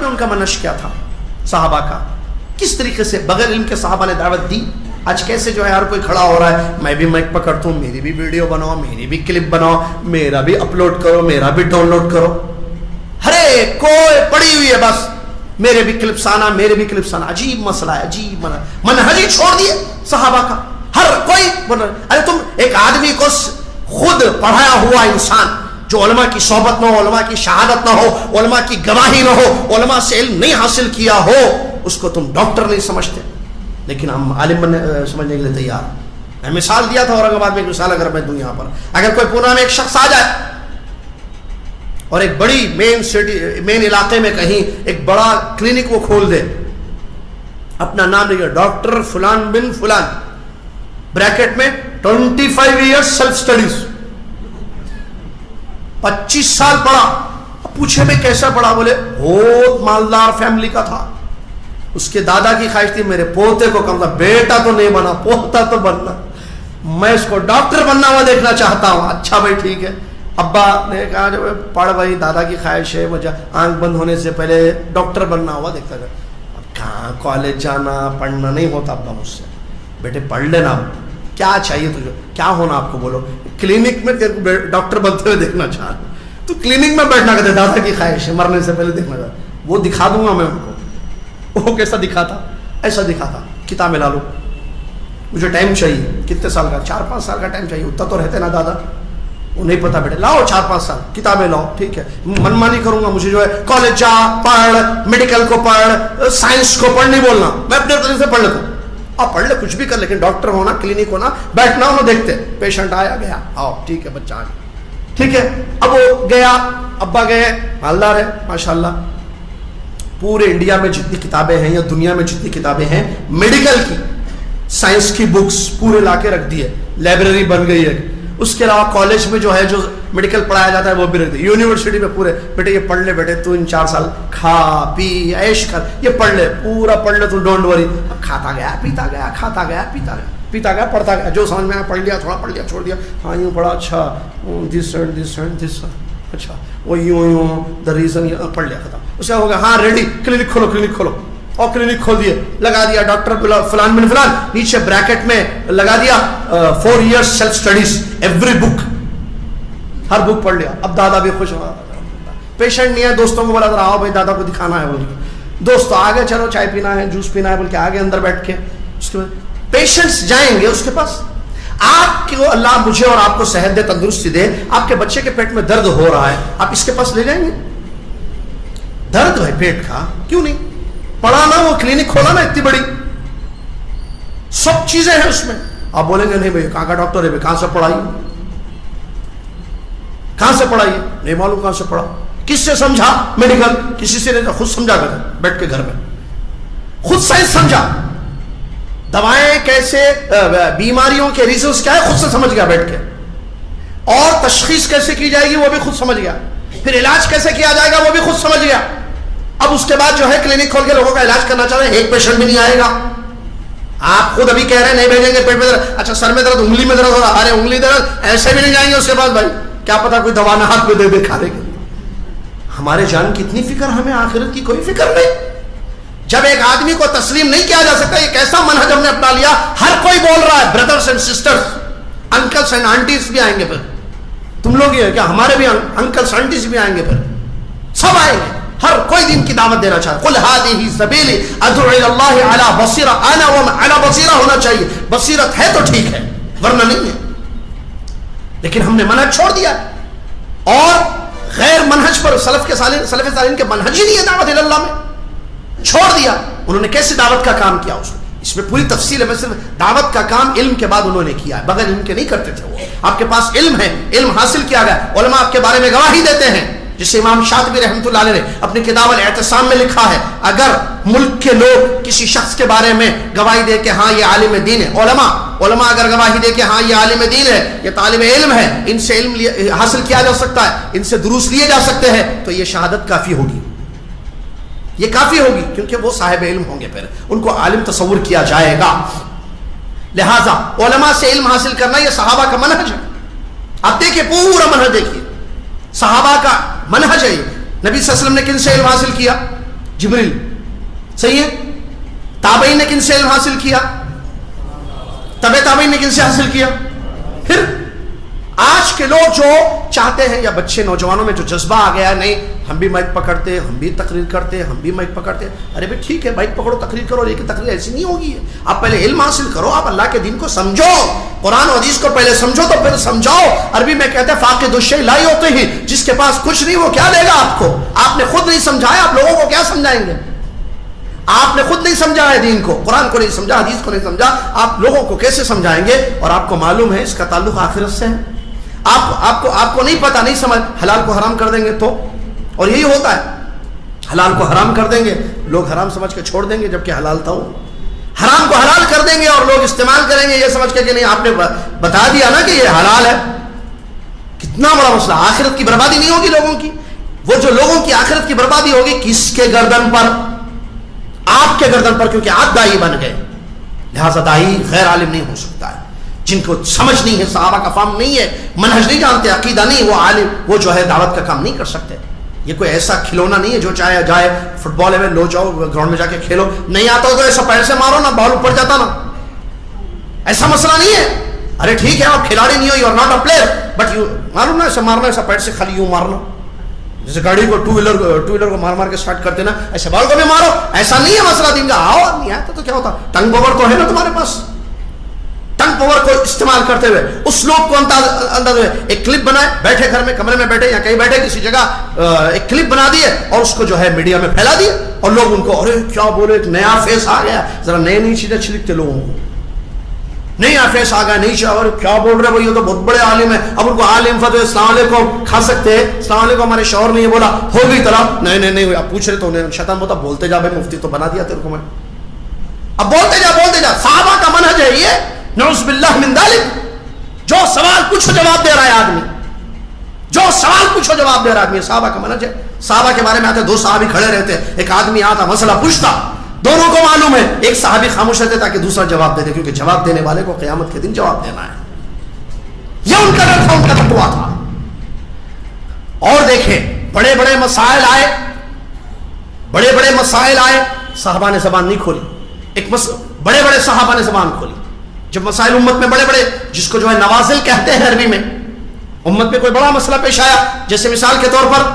میں ان کا منہج کیا تھا صحابہ کا, کس طریقے سے بغیر علم کے صحابہ نے دعوت دی. آج کیسے جو ہے ہر کوئی کھڑا ہو رہا ہے, میں بھی مائک پکڑتا ہوں, میری بھی ویڈیو بناؤ, میری بھی کلپ بناؤ, میرا بھی اپلوڈ کرو, میرا بھی ڈاؤن لوڈ کرو, ہر ایک کوئی پڑی ہوئی ہے بس میرے بھی کلپس آنا, میرے بھی کلپس آنا. عجیب مسئلہ ہے, عجیب منہج ہی چھوڑ دیے صحابہ کا. ہر کوئی ارے تم ایک آدمی کو خود پڑھایا ہوا انسان جو علماء کی صحبت نہ ہو, علماء کی شہادت نہ ہو, علماء کی گواہی نہ ہو, علماء سے علم نہیں حاصل کیا ہو, اس کو تم ڈاکٹر نہیں سمجھتے, لیکن ہم عالم سمجھنے کے لیے تیار. میں مثال دیا تھا اورنگ آباد میں, ایک مثال اگر میں دوں یہاں پر, اگر کوئی پونا میں ایک شخص آ جائے اور ایک بڑی مین علاقے میں کہیں ایک بڑا کلینک وہ کھول دے, اپنا نام لکھے ڈاکٹر فلان بن فلان, بریکٹ میں 25 ایئرس سیلف سٹڈیز, 25 سال پڑھا. پوچھے میں کیسا پڑھا, بولے بہت مالدار فیملی کا تھا, اس کے دادا کی خواہش تھی میرے پوتے کو کم تھا, بیٹا تو نہیں بنا, پوتا تو بننا, میں اس کو ڈاکٹر بننا ہوا دیکھنا چاہتا ہوں. اچھا بھائی ٹھیک ہے. ابا نے کہا جو پڑھ بھائی, دادا کی خواہش ہے, مجھے آنکھ بند ہونے سے پہلے ڈاکٹر بننا ہوا دیکھتا تھا. اب کہاں کالج جانا پڑھنا نہیں ہوتا ابا مجھ سے, بیٹے پڑھ لینا, کیا چاہیے تجھے, کیا ہونا آپ کو بولو, کلینک میں تیرے کو ڈاکٹر بنتے ہوئے دیکھنا چاہ رہا ہوں, تو کلینک میں بیٹھنا کہتے دادا کی خواہش ہے مرنے سے پہلے دیکھنا چاہتا, وہ دکھا دوں گا میں ان کو. وہ کیسا دکھاتا, ایسا دکھاتا, کتابیں لا لو, مجھے ٹائم چاہیے, کتنے سال کا, 4-5 سال کا ٹائم چاہیے, اتنا تو رہتے نا دادا, وہ نہیں پتا بیٹے لاؤ 4-5 سال کتابیں لاؤ, ٹھیک ہے, منمانی کروں گا, مجھے جو ہے کالج جا پڑھ, میڈیکل کو پڑھ, سائنس کو پڑھ نہیں بولنا, میں اپنے طرح سے پڑھ لیتا ہوں, آپ پڑھ لے کچھ بھی کر, لیکن ڈاکٹر ہونا, کلینک ہونا, بیٹھنا, انہوں دیکھتے پیشنٹ آیا گیا, آؤ ٹھیک ہے بچہ آ گیا, ٹھیک ہے. اب وہ گیا, ابا گئے, مالدار ہے ماشاءاللہ, پورے انڈیا میں جتنی کتابیں ہیں یا دنیا میں جتنی کتابیں ہیں میڈیکل کی, سائنس کی بکس پورے لا کے رکھ دی ہے, لائبریری بن گئی ہے. اس کے علاوہ کالج میں جو ہے جو میڈیکل پڑھایا جاتا ہے وہ بھی رکھ دی, یونیورسٹی میں پورے, بیٹے یہ پڑھ لے, بیٹے تو ان 4 سال کھا پی عیش کر, یہ پڑھ لے, پورا پڑھ لے, تو ڈونٹ وری. اب کھاتا گیا پیتا گیا, کھاتا گیا پیتا گیا, پیتا گیا پڑھتا گیا, جو سمجھ میں آیا پڑھ لیا, تھوڑا پڑھ لیا چھوڑ دیا, ہاں یوں پڑھا, اچھا this and this and this, اچھا وہ یوں دا ریزن, پڑھ لیا ختم. اس کا ہوگا ہاں ریڈی, کلینک کھولو, کلینک کھولو, اور کلینک کھول دیے, لگا دیا ڈاکٹر فلان بن فلان, نیچے بریکٹ میں لگا دیا 4 ایئرس سیلف سٹڈیز, ایوری بک, ہر بک پڑھ لیا. اب دادا بھی خوش ہوا, پیشنٹ نہیں ہے, دوستوں کو بولا ذرا آؤ بھائی دادا کو دکھانا ہے, بول دوست آگے, چلو چائے پینا ہے, جوس پینا ہے, بول کے آگے اندر بیٹھ کے. اس کے بعد پیشنٹس جائیں گے اس کے پاس, آپ کو اللہ مجھے اور آپ کو صحت دے, تندرستی دے, آپ کے بچے کے پیٹ میں درد ہو رہا ہے, آپ اس کے پاس لے جائیں گے, درد ہے پیٹ کا, کیوں نہیں, پڑھا نا, وہ کلینک کھولا نا اتنی بڑی, سب چیزیں ہیں اس میں. آپ بولیں گے نہیں بھائی کہاں کا ڈاکٹر ہے بھائی, کہاں سے پڑھائی, کہاں سے پڑھائی, نہیں معلوم کہاں سے پڑھا, کس سے سمجھا میڈیکل, کسی سے نہیں, خود سمجھا کر بیٹھ کے گھر میں, خود سائنس سمجھا, دوائیں کیسے, بیماریوں کے ریزنز کیا ہے خود سے سمجھ گیا بیٹھ کے, اور تشخیص کیسے کی جائے گی وہ بھی خود سمجھ گیا, پھر علاج کیسے کیا جائے گا وہ بھی خود سمجھ گیا. اب اس کے بعد جو ہے کلینک کھول کے لوگوں کا علاج کرنا چاہ رہے ہیں, ایک پیشنٹ بھی نہیں آئے گا. آپ خود ابھی کہہ رہے ہیں نہیں بھیجیں گے, پیٹ میں درد, اچھا سر میں درد, انگلی میں درد ہو رہا, ارے انگلی درد, ایسے بھی نہیں جائیں گے اس کے بعد, بھائی کیا پتا کوئی دوا نہ ہاتھ میں دے دے کھانے کے لیے. ہمارے جان کی اتنی فکر, ہمیں آخرت کی کوئی فکر نہیں. جب ایک آدمی کو تسلیم نہیں کیا جا سکتا, یہ کیسا منہج ہم نے اپنا لیا. ہر کوئی بول رہا ہے, brothers and sisters, uncles and aunties بھی آئیں گے, پھر تم لوگ یہ کیا, ہمارے بھی انکلس آنٹیز بھی آئیں گے, پھر سب آئیں گے, ہر کوئی دین کی دعوت دینا چاہتا ہے. قل هذه سبیلی ادعو الی اللہ علی بصیرہ, انا علی بصیرہ ہونا چاہیے, بصیرت ہے تو ٹھیک ہے ورنہ نہیں ہے. لیکن ہم نے منہج چھوڑ دیا, اور غیر منہج پر سلف صالحین کے منہج ہی نہیں ہے دعوت الی اللہ میں, چھوڑ دیا. انہوں نے کیسے دعوت کا کام کیا, اس میں پوری تفصیل ہے. میں صرف دعوت کا کام علم کے بعد انہوں نے کیا ہے, بغیر علم کے نہیں کرتے تھے. وہ آپ کے پاس علم ہے, علم حاصل کیا گیا, علماء آپ کے بارے میں گواہی دیتے ہیں, جسے امام شاطبی رحمۃ اللہ علیہ نے اپنی کتاب الاعتصام میں لکھا ہے. اگر ملک کے لوگ کسی شخص کے بارے میں گواہی دے کہ ہاں یہ عالم دین ہے, علماء اگر گواہی دے کہ ہاں یہ عالم دین ہے, یہ طالب علم ہے, ان سے علم حاصل کیا جا سکتا ہے, ان سے دروس لیے جا سکتے ہیں, تو یہ شہادت کافی ہوگی, یہ کافی ہوگی, کیونکہ وہ صاحب علم ہوں گے, پھر ان کو عالم تصور کیا جائے گا. لہذا علماء سے علم حاصل کرنا یہ صحابہ کا منہج ہے. آپ دیکھیں پورا منہج دیکھیے, صحابہ کا منہج ہے. نبی صلی اللہ علیہ وسلم نے کن سے علم حاصل کیا, جبریل. صحیح ہے. تابعین نے کن سے علم حاصل کیا؟ تابعین نے کن سے حاصل کیا؟ پھر آج کے لوگ جو چاہتے ہیں، یا بچے نوجوانوں میں جو جذبہ آ گیا ہے، نہیں ہم بھی مائک پکڑتے، ہم بھی تقریر کرتے، ہم بھی مائک پکڑتے. ارے بھائی ٹھیک ہے، مائک پکڑو، تقریر کرو، لیکن تقریر ایسی نہیں ہوگی. آپ پہلے علم حاصل کرو، آپ اللہ کے دین کو سمجھو، قرآن و حدیث کو پہلے سمجھو تو پھر سمجھاؤ. عربی میں کہتے ہیں فاقد الشیء لا یعطیہ، جس کے پاس کچھ نہیں وہ کیا دے گا آپ کو؟ آپ نے خود نہیں سمجھایا، آپ لوگوں کو کیا سمجھائیں گے؟ آپ نے خود نہیں سمجھا ہے دین کو، قرآن کو نہیں سمجھا، حدیث کو نہیں سمجھا، آپ لوگوں کو کیسے سمجھائیں گے؟ اور آپ کو معلوم ہے اس کا تعلق آخرت سے ہے. آپ کو نہیں پتا، نہیں سمجھ، حلال کو حرام کر دیں گے تو، اور یہی ہوتا ہے، حلال کو حرام کر دیں گے، لوگ حرام سمجھ کے چھوڑ دیں گے جبکہ حلال تھا وہ. حرام کو حلال کر دیں گے اور لوگ استعمال کریں گے یہ سمجھ کے کہ نہیں آپ نے بتا دیا نا کہ یہ حلال ہے. کتنا بڑا مسئلہ. آخرت کی بربادی نہیں ہوگی لوگوں کی. وہ جو لوگوں کی آخرت کی بربادی ہوگی کس کے گردن پر؟ آپ کے گردن پر، کیونکہ آپ دائی بن گئے. لہذا دائی غیر عالم نہیں ہو سکتا ہے. جن کو سمجھ نہیں ہے، صحابہ کا فہم نہیں ہے، منہج نہیں جانتے، عقیدہ نہیں، وہ عالم، وہ جو ہے دعوت کا کام نہیں کر سکتے. یہ کوئی ایسا کھلونا نہیں ہے جو چاہے جائے فٹ بال میں لو جاؤ گراؤنڈ میں جا کے کھیلو، نہیں آتا ہو تو ایسا پیر سے مارو نا، بال اوپر جاتا نا. ایسا مسئلہ نہیں ہے. ارے ٹھیک ہے آپ کھلاڑی نہیں ہو، you are not a player, but you معلوم نا ایسا مارنا، ایسا پیر سے خالی یوں مارنا، جیسے گاڑی کو ٹو ویلر کو مار کے اسٹارٹ کرتے نا، ایسے بال کو بھی مارو. ایسا نہیں ہے مسئلہ دین کا. آؤ نہیں آتا تو کیا ہوتا؟ ٹنگ پاور تو ہے نا تمہارے پاس. ٹنگ پاور کو استعمال کرتے ہوئے اس لوگ کو انداز ہوئے ایک کلپ بنائے، بیٹھے گھر میں کمرے میں بیٹھے یا کہیں بیٹھے کسی جگہ ایک کلپ بنا دیے اور اس کو جو ہے میڈیا میں پھیلا دیے، اور لوگ ان کو ارے کیا بولے، ایک نیا فیس آ گیا. ذرا نئی چیزیں چھلکتے لوگوں کو، نیا فیس آ گیا، نہیں چاہ اور کیا بول رہے بھائی، یہ تو بہت بڑے عالم ہے. اب ان کو عالم فتوی السلام علیکم کھا سکتے ہیں، السلام علیکم ہمارے شوہر نے یہ بولا، ہو گئی طلاق. نہیں آپ پوچھ رہے تو شیطان بولتا بولتے جا بھائی، مفتی تو بنا دیا تیرے کو میں، اب بولتے جا. صحابہ کا منہج ہے یہ، نعوذ باللہ من ذالک. جو سوال پوچھو جواب دے رہا ہے آدمی، جو سوال پوچھو جواب دے رہا ہے آدمی. صحابہ کا منہج ہے. صحابہ کے بارے میں آتے دو صحابی کھڑے رہتے، ایک آدمی آتا مسئلہ پوچھتا، دونوں کو معلوم ہے، ایک صحابی خاموش رہتے تاکہ دوسرا جواب دے دے، کیونکہ جواب دینے والے کو قیامت کے دن جواب دینا ہے. یہ ان کا ڈر تھا، ان کا تقویٰ تھا. اور دیکھیں بڑے بڑے مسائل آئے، صحابہ نے زبان نہیں کھولی. بڑے بڑے صحابہ نے زبان کھولی. جب مسائل امت میں بڑے بڑے، جس کو جو ہے نوازل کہتے ہیں عربی میں، امت میں کوئی بڑا مسئلہ پیش آیا، جیسے مثال کے طور پر نبی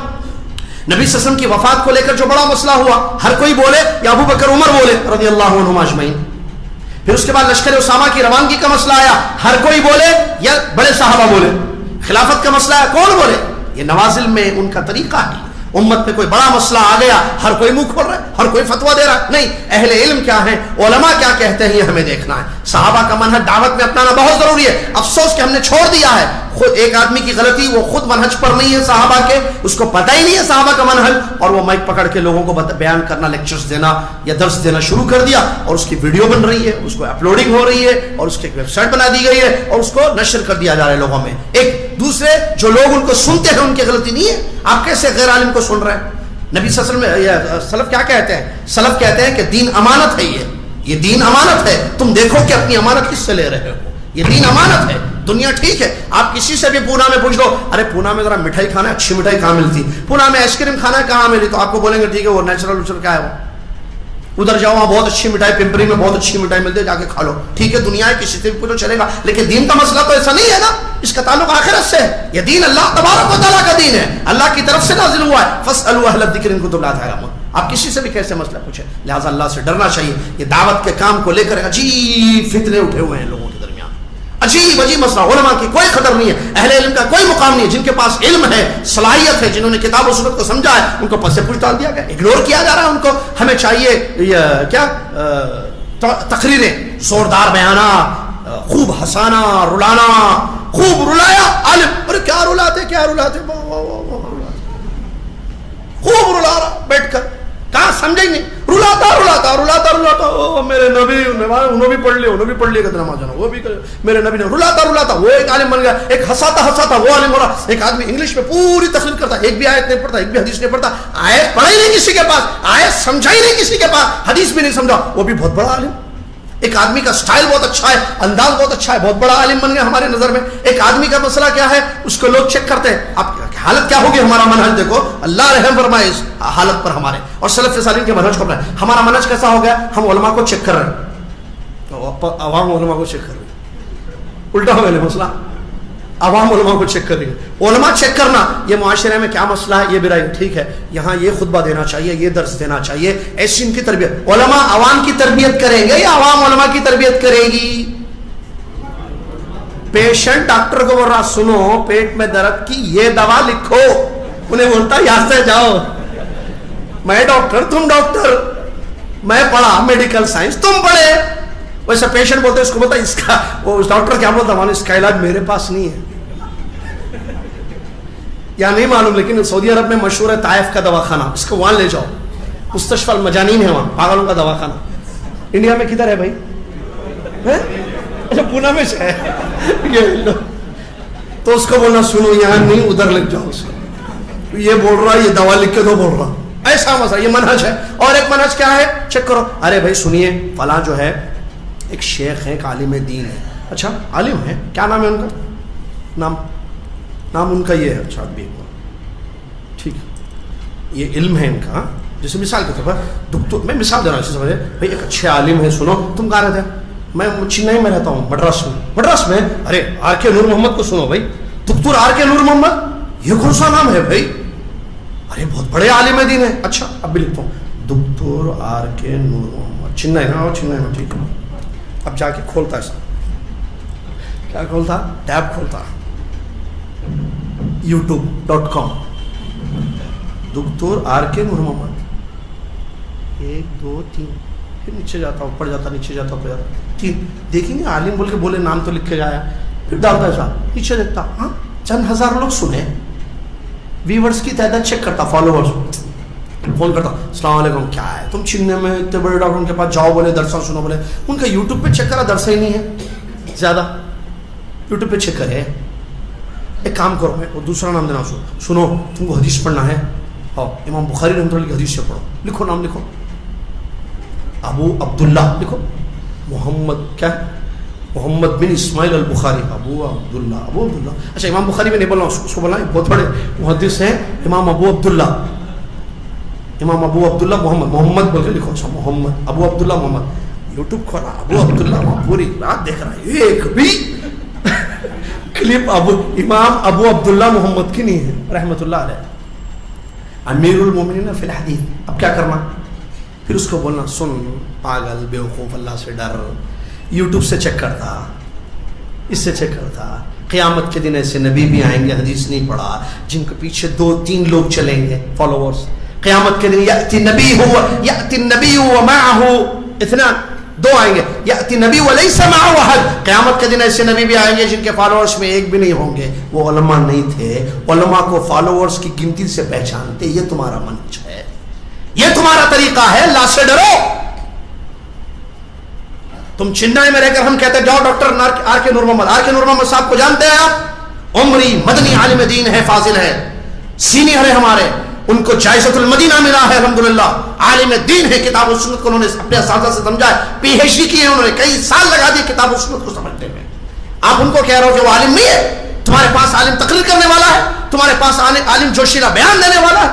صلی اللہ علیہ وسلم کی وفات کو لے کر جو بڑا مسئلہ ہوا، ہر کوئی بولے یا ابو بکر عمر بولے رضی اللہ عنہم اجمعین. پھر اس کے بعد لشکر اسامہ کی روانگی کا مسئلہ آیا، ہر کوئی بولے یا بڑے صحابہ بولے. خلافت کا مسئلہ ہے، کون بولے؟ یہ نوازل میں ان کا طریقہ ہے. امت میں کوئی بڑا مسئلہ آ گیا، ہر کوئی منہ کھول رہا ہے، ہر کوئی فتویٰ دے رہا ہے. نہیں، اہل علم کیا ہے، علماء کیا کہتے ہیں، یہ ہمیں دیکھنا ہے. صحابہ کا منہج دعوت میں اپنانا بہت ضروری ہے. افسوس کہ ہم نے چھوڑ دیا ہے. خود ایک آدمی کی غلطی، وہ خود منہج پر نہیں ہے صحابہ کے، اس کو پتہ ہی نہیں ہے صحابہ کا منہج، اور وہ مائک پکڑ کے لوگوں کو بیان کرنا، لیکچرز دینا یا درس دینا شروع کر دیا، اور اس کی ویڈیو بن رہی ہے، اس کو اپلوڈنگ ہو رہی ہے، اور اس کی ایک ویب سائٹ بنا دی گئی ہے، اور اس کو نشر کر دیا جا رہا ہے لوگوں میں. ایک دوسرے جو لوگ ان کو سنتے ہیں ان کی غلطی نہیں ہے. آپ کیسے غیر عالم کو سن رہے ہیں؟ نبی صلی اللہ علیہ وسلم سلف کیا کہتے ہیں؟ سلف کہتے ہیں کہ دین امانت ہے. یہ دین امانت ہے. تم دیکھو کہ اپنی امانت کس سے لے رہے ہو. یہ دین امانت ہے. دنیا ٹھیک ہے، آپ کسی سے بھی پونا میں پوچھ لو، ارے پونا میں ذرا مٹھائی کھانا ہے، اچھی مٹھائی کہاں ملتی، پونا میں آئس کریم کھانا ہے کہاں ملی، تو آپ کو بولیں گے ٹھیک ہے وہ نیچرل کیا ہے، وہ ادھر جاؤ وہاں بہت اچھی مٹھائی، پمپری میں بہت اچھی مٹھائی ملتی ہے، جا کے کھا لو. ٹھیک ہے دنیا ہے، کسی سے بھی پوچھو چلے گا. لیکن دین کا مسئلہ تو ایسا نہیں ہے نا، اس کا تعلق آخرت سے ہے. یہ دین اللہ تبارک و تعالیٰ کا دین ہے، اللہ کی طرف سے نازل ہوا ہے. فاسألوا اہل الذکر ان کنتم لا تعلمون. آپ کسی سے بھی کیسے مسئلہ پوچھیں. لہٰذا اللہ سے ڈرنا چاہیے. یہ دعوت کے کام کو لے کر عجیب فتنے اٹھے ہوئے ہیں لوگوں کے درمیان، عجیب مسئلہ. علماء کی کوئی قدر نہیں ہے، اہل علم کا کوئی مقام نہیں ہے. جن کے پاس علم ہے، صلاحیت ہے، جنہوں نے کتاب و سنت کو سمجھا ہے، ان کو پس پوچھ ڈال دیا گیا، اگنور کیا جا رہا ہے ان کو. ہمیں چاہیے کیا تقریریں، زوردار بیانات، خوب ہنسانا، رلانا، خوب رلایا عالم. ارے کیا رلاتے خوب رلا رہا بیٹھ کر، کہاں سمجھیں نہیں، رلاتا میرے نبی انہوں بھی پڑھ لیا کتنا ماں جانا، وہ بھی میرے نبی نے رلاتا وہ ایک عالم بن گیا. ایک ہنساتا وہ عالم ہو رہا. ایک آدمی انگلش میں پوری تقریر کرتا، ایک بھی آیت نہیں پڑھتا، ایک بھی حدیث نہیں پڑھتا، آیت پڑھا ہی نہیں کسی کے پاس، آیت سمجھا ہی نہیں کسی کے پاس، حدیث بھی نہیں سمجھا، وہ بھی بہت بڑا عالم. ایک آدمی کا سٹائل بہت اچھا ہے، انداز بہت اچھا ہے، بہت بڑا عالم بن گیا ہمارے نظر میں. ایک آدمی کا مسئلہ کیا ہے، اس کو لوگ چیک کرتے ہیں، آپ حالت کیا ہوگی ہمارا منہج دیکھو, اللہ رحم فرمائے اس حالت پر ہمارے, اور سلف صالحین کے منہج کو اپنائیں. ہمارا منہج کیسا ہو گیا, ہم علماء کو چیک کر رہے ہیں, عوام علماء کو چیک کر رہے ہیں, الٹا ہو گیا مسئلہ, عوام علماء کو چیک کر رہی ہے. علماء چیک کرنا یہ معاشرے میں کیا مسئلہ ہے, یہ برائی, ٹھیک ہے یہاں یہ خطبہ دینا چاہیے, یہ درس دینا چاہیے, ایسی ان کی تربیت. علماء عوام کی تربیت کریں گے یا عوام علماء کی تربیت کرے گی؟ پیشنٹ ڈاکٹر کو بول رہا سنو پیٹ میں درد کی یہ دوا لکھو, انہیں بولتا یہاں سے جاؤ, میں ڈاکٹر تم ڈاکٹر, میں پڑھا میڈیکل سائنس تم پڑھے. ویسے پیشنٹ بولتے اس کو بولتا اس کا, وہ ڈاکٹر کیا بولتا اس کا علاج میرے پاس نہیں ہے, یا نہیں معلوم, لیکن سعودی عرب میں مشہور ہے طائف کا دواخانہ, اس کو وہاں لے جاؤ, مستشفی المجانین ہے وہاں, پاگلوں کا دواخانہ. انڈیا میں کدھر ہے بھائی؟ اچھا پونا میں ہے. تو اس کو بولنا سنو یہاں نہیں ادھر لگ جاؤ, اس کو یہ بول رہا یہ دوا لکھ کے دو بول رہا, ایسا مسئلہ. یہ منہج ہے. اور ایک منہج کیا ہے چیک کرو, ارے بھائی سنیے فلاں جو ہے ایک شیخ ہے, ایک عالم دین ہے, اچھا عالم ہے, کیا نام ہے ان کا, نام ان کا یہ ہے, اچھا ٹھیک ہے, یہ علم ہے ان کا. جیسے مثال کے طور پر دکتور, میں مثال دے رہا ہوں اسی سمجھے بھائی, ایک اچھے عالم ہے, سنو تم کہاں رہتے ہیں, میں چنئی میں رہتا ہوں, مڈراس میں. ارے آر کے نور محمد کو سنو بھائی, دکتور آر کے نور محمد, یہ کون سا نام ہے بھائی, ارے بہت بڑے عالم دین ہے. اچھا اب بھی لکھتا ہوں دکتور آر کے نور محمد, چنئی نا, چنئی میں, ٹھیک ہے. اب جا کے کھولتا ایسا, کیا کھولتا, ٹیب کھولتا youtube.com, دکتور آر کے نور محمد, 1 2 3, پھر نیچے جاتا, اوپر جاتا, نیچے جاتا, اوپر جاتا, 3, دیکھیں گے عالم بول کے بولے نام تو لکھ کے جایا, پھر ڈالتا ایسا, نیچے دیکھتا, ہاں چند ہزار لوگ سنے, ویورز کی تعداد چیک کرتا, فالوورز, فون کرتا, السلام علیکم کیا ہے تم چننے میں اتنے بڑے ڈاکٹر کے پاس جاؤ بولے درسہ سنو بولے, ان کا یوٹیوب پہ چیک کرا درسہ ہی نہیں ہے زیادہ, یوٹیوب پہ چیک کرے. ایک کام کرو, میں وہ دوسرا نام دینا, سنو تم کو حدیث پڑھنا ہے, اور امام بخاری رحمۃ اللہ کی حدیث سے پڑھو, لکھو نام لکھو, ابو عبداللہ لکھو, محمد کیا ہے, محمد بن اسماعیل البخاری, ابو عبداللہ. اچھا امام بخاری میں نہیں بول رہا ہوں, اس کو بولنا بہت بڑے محدث ہیں, امام ابو عبداللہ محمد بول کے لکھو. اچھا محمد, ابو عبداللہ محمد, یوٹیوب کھولا, ابو عبداللہ, پوری رات دیکھ رہا ہے, ایک بھی کلپ امام ابو عبداللہ محمد کی نہیں ہے رحمۃ اللہ علیہ, امیر المومنین فی الحدیث. اب کیا کرنا, پھر اس کو بولنا سن پاگل بیوقوف, اللہ سے ڈر, یوٹیوب سے چیک کرتا, اس سے چیک کرتا. قیامت کے دن ایسے نبی بھی آئیں گے, حدیث نہیں پڑھا, جن کے پیچھے 2-3 لوگ چلیں گے, فالوورز. قیامت کے دن یأتی النبی ومعه اثنان, 2 آئیں گے, یأتی نبی ولیس معه احد. قیامت کے دن ایسے نبی بھی آئیں گے جن کے فالوورز میں ایک بھی نہیں ہوں گے, وہ علماء نہیں تھے. علماء کو فالوورز کی گنتی سے پہچانتے. یہ تمہارا منہج ہے, یہ تمہارا طریقہ ہے, اللہ سے ڈرو. تم چنئی میں رہ کر ہم کہتے ہیں جاؤ ڈاکٹر آر کے نور محمد صاحب کو جانتے ہیں آپ, عمری مدنی عالم دین ہے, فاضل ہے, سینئر ہے ہمارے, ان کو جائزۃ المدینہ ملا ہے الحمدللہ, عالم دین ہے, کتاب و سنت کو انہوں نے اپنے اساتذہ سے سمجھا ہے, پی ایچ ڈی کی ہے انہوں نے, کئی سال لگا دیے کتاب و سنت کو سمجھنے میں. آپ ان کو کہہ رہے ہو کہ وہ عالم نہیں ہے, تمہارے پاس عالم تقریر کرنے والا ہے, تمہارے پاس عالم جوشیلا بیان دینے والا ہے,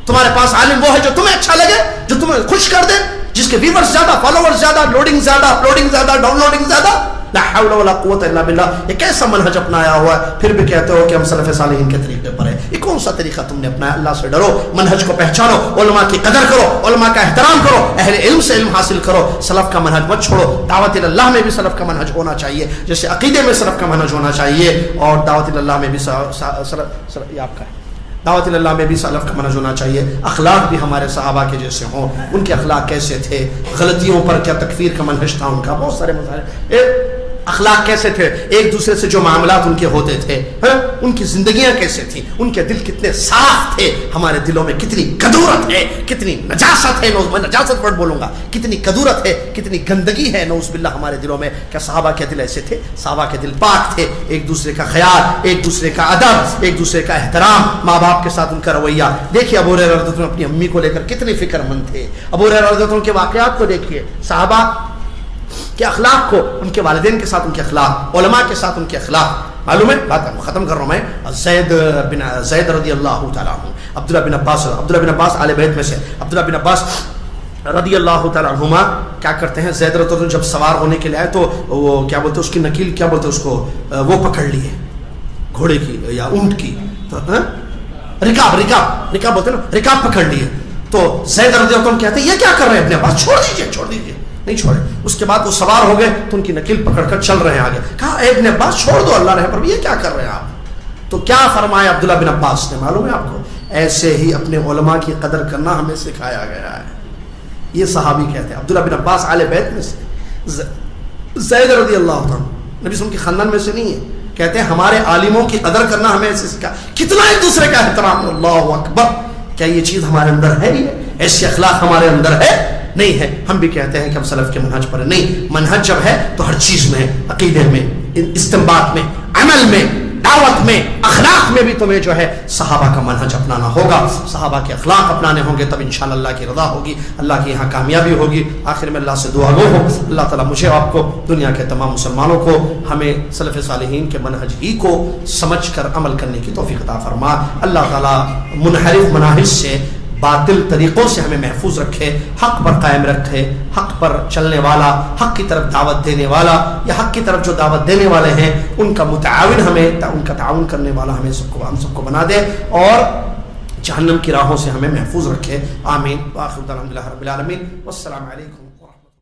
تمہارے پاس عالم وہ ہے جو تمہیں اچھا لگے, جو تمہیں خوش کر دے, جس کے ویورز زیادہ, فالوورز زیادہ, لوڈنگ زیادہ, اپلوڈنگ زیادہ, ڈاؤن لوڈنگ زیادہ. لا حول ولا قوت الا باللہ. یہ کیسا منہج اپنایا ہوا ہے, پھر بھی کہتے ہو کہ ہم سلف صالحین کے طریقے پر ہیں. یہ کون سا طریقہ تم نے اپنایا؟ اللہ سے ڈرو, منہج کو پہچانو, علماء کی قدر کرو, علماء کا احترام کرو, اہل علم سے علم حاصل کرو, سلف کا منہج مت چھوڑو. دعوت اللہ میں بھی سلف کا منہج ہونا چاہیے, جیسے عقیدے میں سلف کا منہج ہونا چاہیے, اور دعوت اللہ میں بھی یہ آپ کا ہے, دعوت اللہ میں بھی سلف کا منہج ہونا چاہیے. اخلاق بھی ہمارے صحابہ کے جیسے ہوں, ان کے اخلاق کیسے تھے, غلطیوں پر کیا تکفیر کا منہج تھا ان کا, بہت سارے مسائل. اخلاق کیسے تھے, ایک دوسرے سے جو معاملات ان کے ہوتے تھے, ان کی زندگیاں کیسے تھیں, ان کے دل کتنے صاف تھے. ہمارے دلوں میں کتنی کدورت ہے, کتنی نجاست ہے, میں نجاست ورڈ بولوں گا, کتنی کدورت ہے, کتنی گندگی ہے نعوذ باللہ ہمارے دلوں میں. کیا صحابہ کے دل ایسے تھے؟ صحابہ کے دل پاک تھے, ایک دوسرے کا خیال, ایک دوسرے کا ادب, ایک دوسرے کا احترام, ماں باپ کے ساتھ ان کا رویہ. دیکھیے ابو ہریرہ رضی اللہ عنہ اپنی امی کو لے کر کتنے فکر مند تھے. ابو ہریرہ رضی اللہ عنہ کے واقعات کو دیکھیے, صحابہ کہ اخلاق کو ان کے والدین کے ساتھ ان کے اخلاق، علماء کے ساتھ ان کے اخلاق. معلوم ہے بات ختم کر رہا ہوں میں. زید رضی اللہ تعالیٰ عنہ، عبداللہ بن عباس آل بیت میں سے. عبداللہ بن عباس رضی اللہ تعالیٰ عنہما کیا کرتے ہیں، زید رضی اللہ عنہ جب سوار ہونے کے لیے آئے تو وہ کیا بولتے اس کی نکیل، کیا بولتے اس کو، وہ پکڑ لیے گھوڑے کی یا اونٹ کی، رکاب بولتے ہیں نا، رکاب پکڑ لیے. تو زید رضی اللہ عنہ کہتے ہیں یہ کیا کر رہے ہیں ابن عباس، چھوڑ دیجیے. نہیں چھوڑے. اس کے بعد وہ سوار ہو گئے تو ان کی نکیل پکڑ کر چل رہے ہیں آگے. کہا اے ابن عباس چھوڑ دو، اللہ رحم پر، یہ کیا کر رہے ہیں آپ. تو کیا فرمایا عبداللہ بن عباس نے معلوم ہے آپ کو، ایسے ہی اپنے علماء کی قدر کرنا ہمیں سکھایا گیا ہے. یہ صحابی کہتے ہیں، عبداللہ بن عباس آل بیت میں سے، زید رضی اللہ عنہ نبی صلی اللہ علیہ وسلم کے خاندان میں سے نہیں ہے. کہتے ہیں ہمارے عالموں کی قدر کرنا ہمیں ایسے سکھا، کتنا ایک دوسرے کا احترام. اللہ اکبر. کیا یہ چیز ہمارے اندر ہے؟ ایسی اخلاق ہمارے اندر ہے؟ نہیں ہے. ہم بھی کہتے ہیں کہ ہم سلف کے منہج پر نہیں. منہج جب ہے تو ہر چیز میں، عقیدے میں، استنباط میں، عمل میں، دعوت میں، اخلاق میں بھی تمہیں جو ہے صحابہ کا منہج اپنانا ہوگا. صحابہ کے اخلاق اپنانے ہوں گے، تب انشاءاللہ اللہ کی رضا ہوگی، اللہ کی یہاں کامیابی ہوگی. آخر میں اللہ سے دعا گو ہو، اللہ تعالیٰ مجھے آپ کو، دنیا کے تمام مسلمانوں کو، ہمیں سلف صالحین کے منہج ہی کو سمجھ کر عمل کرنے کی توفیق عطا فرما. اللہ تعالیٰ منحرف مناہج سے، باطل طریقوں سے ہمیں محفوظ رکھے، حق پر قائم رکھے. حق پر چلنے والا، حق کی طرف دعوت دینے والا، یا حق کی طرف جو دعوت دینے والے ہیں ان کا متعاون، ہمیں ان کا تعاون کرنے والا ہم سب کو بنا دے، اور جہنم کی راہوں سے ہمیں محفوظ رکھے. آمین. وآخر دعوانا الحمدللہ رب العالمین. والسلام علیکم.